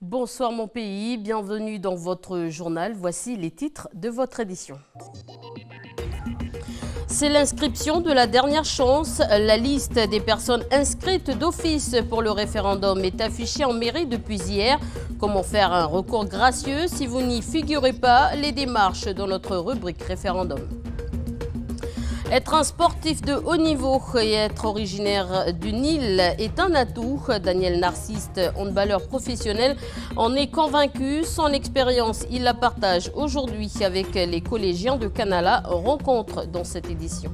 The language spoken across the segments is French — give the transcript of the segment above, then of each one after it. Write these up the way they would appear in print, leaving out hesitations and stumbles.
Bonsoir mon pays, bienvenue dans votre journal. Voici les titres de votre édition. C'est l'inscription de la dernière chance. La liste des personnes inscrites d'office pour le référendum est affichée en mairie depuis hier. Comment faire un recours gracieux si vous n'y figurez pas? Les démarches dans notre rubrique référendum. Être un sportif de haut niveau et être originaire du Nil est un atout. Daniel Narciste, handballeur professionnel, en est convaincu. Son expérience, il la partage aujourd'hui avec les collégiens de Canala. Rencontre dans cette édition.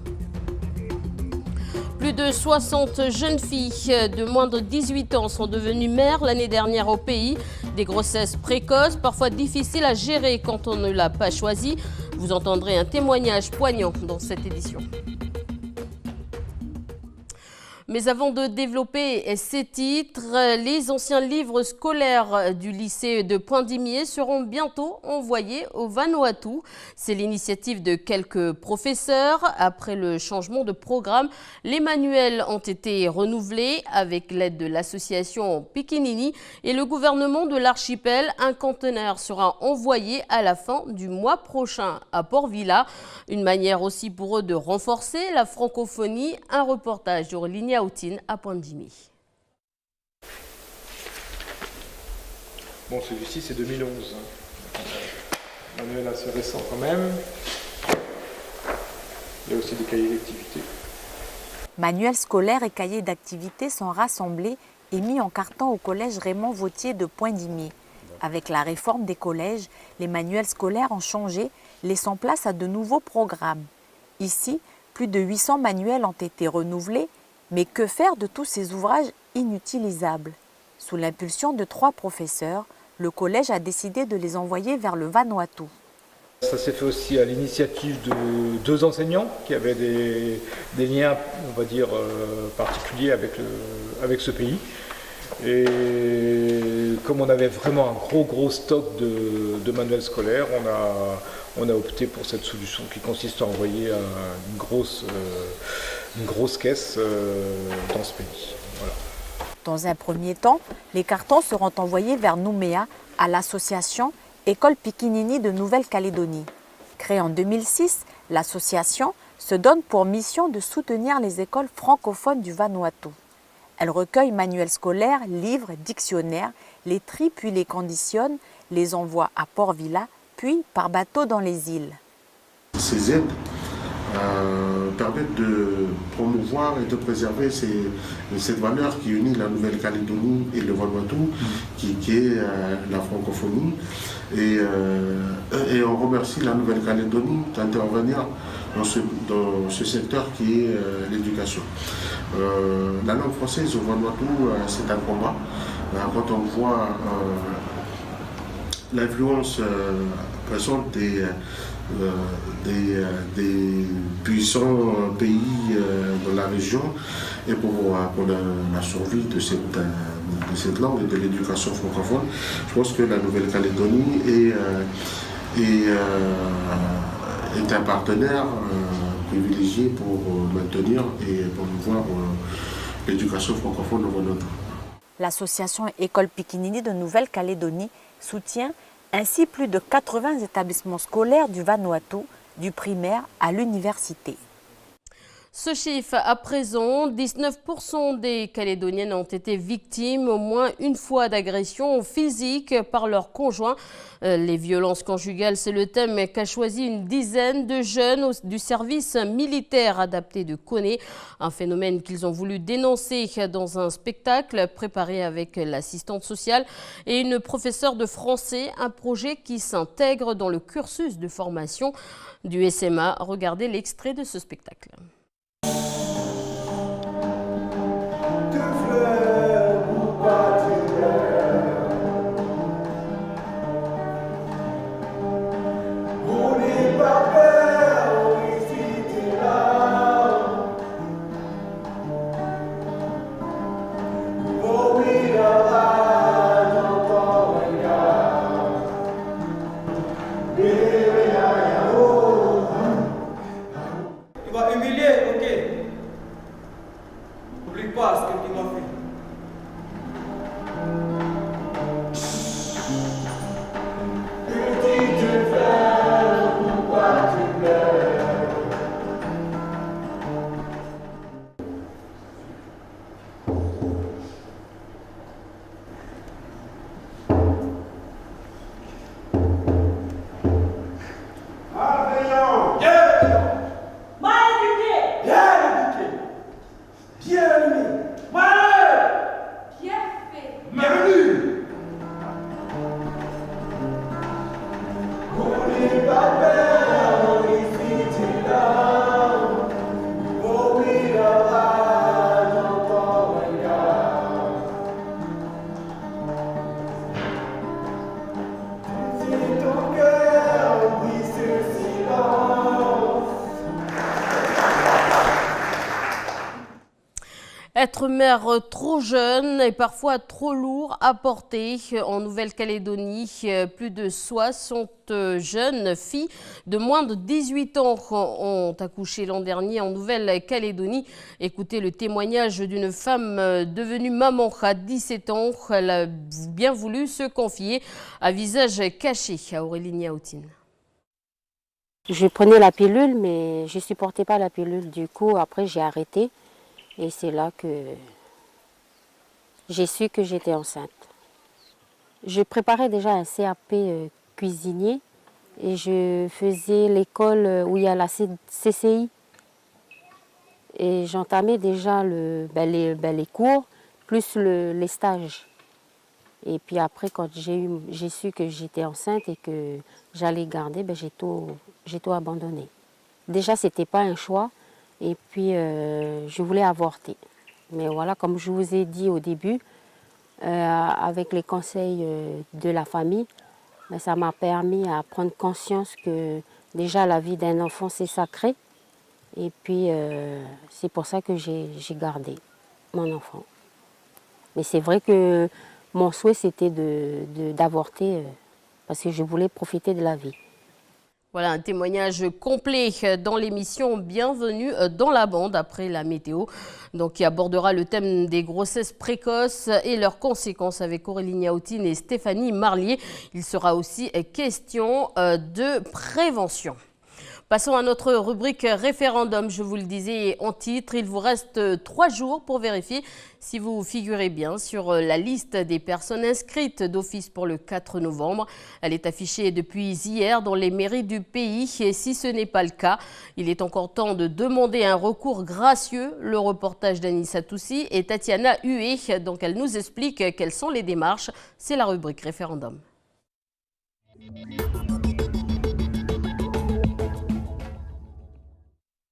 Plus de 60 jeunes filles de moins de 18 ans sont devenues mères l'année dernière au pays. Des grossesses précoces, parfois difficiles à gérer quand on ne l'a pas choisi. Vous entendrez un témoignage poignant dans cette édition. Mais avant de développer ces titres, les anciens livres scolaires du lycée de Poindimié seront bientôt envoyés au Vanuatu. C'est l'initiative de quelques professeurs. Après le changement de programme, les manuels ont été renouvelés avec l'aide de l'association Pikinini et le gouvernement de l'archipel. Un conteneur sera envoyé à la fin du mois prochain à Port Vila. Une manière aussi pour eux de renforcer la francophonie. Un reportage sur Linia à Poindimié. Bon, celui-ci c'est 2011. Manuel assez récent quand même. Il y a aussi des cahiers d'activité. Manuels scolaires et cahiers d'activité sont rassemblés et mis en carton au collège Raymond Vautier de Poindimié. Avec la réforme des collèges, les manuels scolaires ont changé, laissant place à de nouveaux programmes. Ici, plus de 800 manuels ont été renouvelés. Mais que faire de tous ces ouvrages inutilisables? Sous l'impulsion de 3 professeurs, le collège a décidé de les envoyer vers le Vanuatu. Ça s'est fait aussi à l'initiative de 2 enseignants qui avaient des liens, on va dire, particuliers avec ce pays. Et comme on avait vraiment un gros stock de manuels scolaires, on a opté pour cette solution qui consiste à envoyer une grosse caisse dans ce pays. Voilà. Dans un premier temps, les cartons seront envoyés vers Nouméa à l'association École Pikinini de Nouvelle-Calédonie. Créée en 2006, l'association se donne pour mission de soutenir les écoles francophones du Vanuatu. Elle recueille manuels scolaires, livres, dictionnaires, les trie puis les conditionne, les envoie à Port Vila, puis par bateau dans les îles. Ces aides permettent de promouvoir et de préserver cette valeur qui unit la Nouvelle-Calédonie et le Vanuatu, qui est la francophonie. Et on remercie la Nouvelle-Calédonie d'intervenir dans ce secteur qui est l'éducation. La langue française au Vanuatu, c'est un combat. Quand on voit l'influence présente des puissants pays dans la région, et pour la survie de cette langue et de l'éducation francophone, je pense que la Nouvelle-Calédonie est un partenaire privilégié pour maintenir et promouvoir l'éducation francophone au Vanuatu. L'association École Pikinini de Nouvelle-Calédonie soutient ainsi plus de 80 établissements scolaires du Vanuatu, du primaire à l'université. Ce chiffre à présent, 19% des Calédoniennes ont été victimes au moins une fois d'agression physique par leur conjoint. Les violences conjugales, c'est le thème qu'a choisi une dizaine de jeunes du service militaire adapté de Koné. Un phénomène qu'ils ont voulu dénoncer dans un spectacle préparé avec l'assistante sociale et une professeure de français. Un projet qui s'intègre dans le cursus de formation du SMA. Regardez l'extrait de ce spectacle. Tu vas humilier, ok. N'oublie pas ce que tu m'as fait. Être mère trop jeune et parfois trop lourd à porter. En Nouvelle-Calédonie, plus de 60 jeunes filles de moins de 18 ans ont accouché l'an dernier en Nouvelle-Calédonie. Écoutez le témoignage d'une femme devenue maman à 17 ans. Elle a bien voulu se confier à visage caché à Aurélie Niaoutine. Je prenais la pilule, mais je ne supportais pas la pilule. Du coup, après, j'ai arrêté. Et c'est là que j'ai su que j'étais enceinte. Je préparais déjà un CAP cuisinier et je faisais l'école où il y a la CCI. Et j'entamais déjà les cours, plus les stages. Et puis après, quand j'ai su que j'étais enceinte et que j'allais garder, j'ai tout abandonné. Déjà, ce n'était pas un choix. Et puis, je voulais avorter. Mais voilà, comme je vous ai dit au début, avec les conseils de la famille, ça m'a permis à prendre conscience que déjà la vie d'un enfant, c'est sacré. Et puis, c'est pour ça que j'ai gardé mon enfant. Mais c'est vrai que mon souhait, c'était d'avorter parce que je voulais profiter de la vie. Voilà un témoignage complet dans l'émission Bienvenue dans la bande après la météo, donc qui abordera le thème des grossesses précoces et leurs conséquences avec Aurélie Niaoutine et Stéphanie Marlier. Il sera aussi question de prévention. Passons à notre rubrique référendum. Je vous le disais en titre, il vous reste 3 jours pour vérifier si vous figurez bien sur la liste des personnes inscrites d'office pour le 4 novembre. Elle est affichée depuis hier dans les mairies du pays et si ce n'est pas le cas, il est encore temps de demander un recours gracieux. Le reportage d'Anissa Toussi et Tatiana Hué, donc elle nous explique quelles sont les démarches. C'est la rubrique référendum.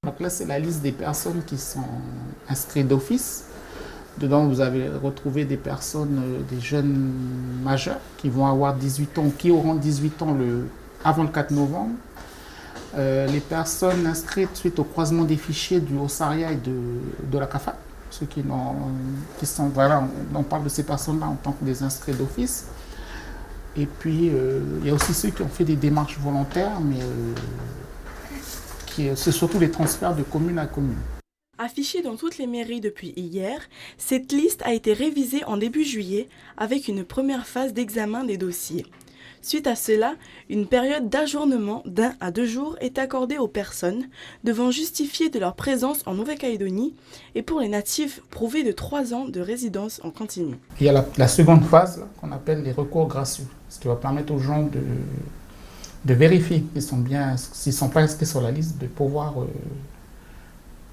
Donc là, c'est la liste des personnes qui sont inscrites d'office. Dedans, vous avez retrouvé des personnes, des jeunes majeurs qui vont avoir 18 ans, qui auront 18 ans avant le 4 novembre. Les personnes inscrites suite au croisement des fichiers du Haut-Saria et de la CAFA. Ceux qui sont, voilà, on parle de ces personnes-là en tant que des inscrits d'office. Et puis, il y a aussi ceux qui ont fait des démarches volontaires, mais c'est surtout les transferts de commune à commune. Affichée dans toutes les mairies depuis hier, cette liste a été révisée en début juillet avec une première phase d'examen des dossiers. Suite à cela, une période d'ajournement d'1 à 2 jours est accordée aux personnes devant justifier de leur présence en Nouvelle-Calédonie et pour les natifs prouvés de 3 ans de résidence en continu. Il y a la seconde phase qu'on appelle les recours gracieux, ce qui va permettre aux gens de vérifier s'ils ne sont pas inscrits sur la liste, de pouvoir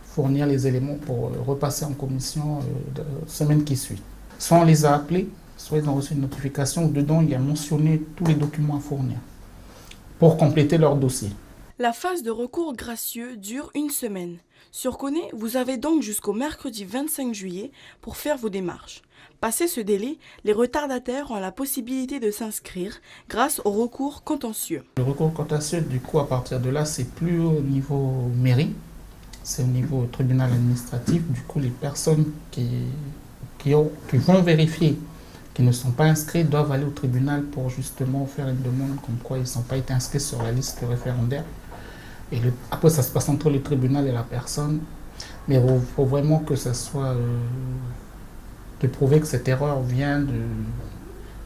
fournir les éléments pour repasser en commission la semaine qui suit. Soit on les a appelés, soit ils ont reçu une notification où dedans il y a mentionné tous les documents à fournir pour compléter leur dossier. La phase de recours gracieux dure 1 semaine. Sur Koné, vous avez donc jusqu'au mercredi 25 juillet pour faire vos démarches. Passé ce délai, les retardataires ont la possibilité de s'inscrire grâce au recours contentieux. Le recours contentieux, du coup, à partir de là, c'est plus au niveau mairie, c'est au niveau tribunal administratif. Du coup, les personnes qui vont vérifier qu'ils ne sont pas inscrits doivent aller au tribunal pour justement faire une demande comme quoi ils ne sont pas été inscrits sur la liste référendaire. Et après, ça se passe entre le tribunal et la personne. Mais il faut vraiment que ça soit de prouver que cette erreur vient de...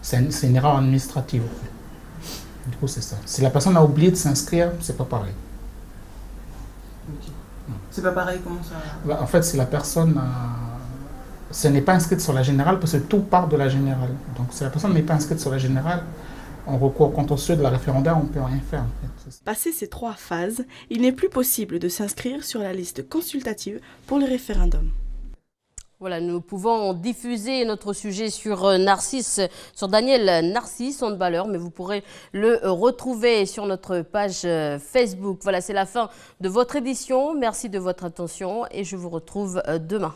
C'est une erreur administrative. En fait. Du coup, c'est ça. Si la personne a oublié de s'inscrire, c'est pas pareil. Okay. C'est pas pareil, comment ça... En fait, si la personne n'est pas inscrite sur la générale, parce que tout part de la générale. Donc, si la personne n'est pas inscrite sur la générale, en recours contentieux de la référendaire, on ne peut rien faire. En fait. Passé ces 3 phases, il n'est plus possible de s'inscrire sur la liste consultative pour le référendum. Voilà, nous pouvons diffuser notre sujet sur Daniel Narcisse, en valeur, mais vous pourrez le retrouver sur notre page Facebook. Voilà, c'est la fin de votre édition. Merci de votre attention et je vous retrouve demain.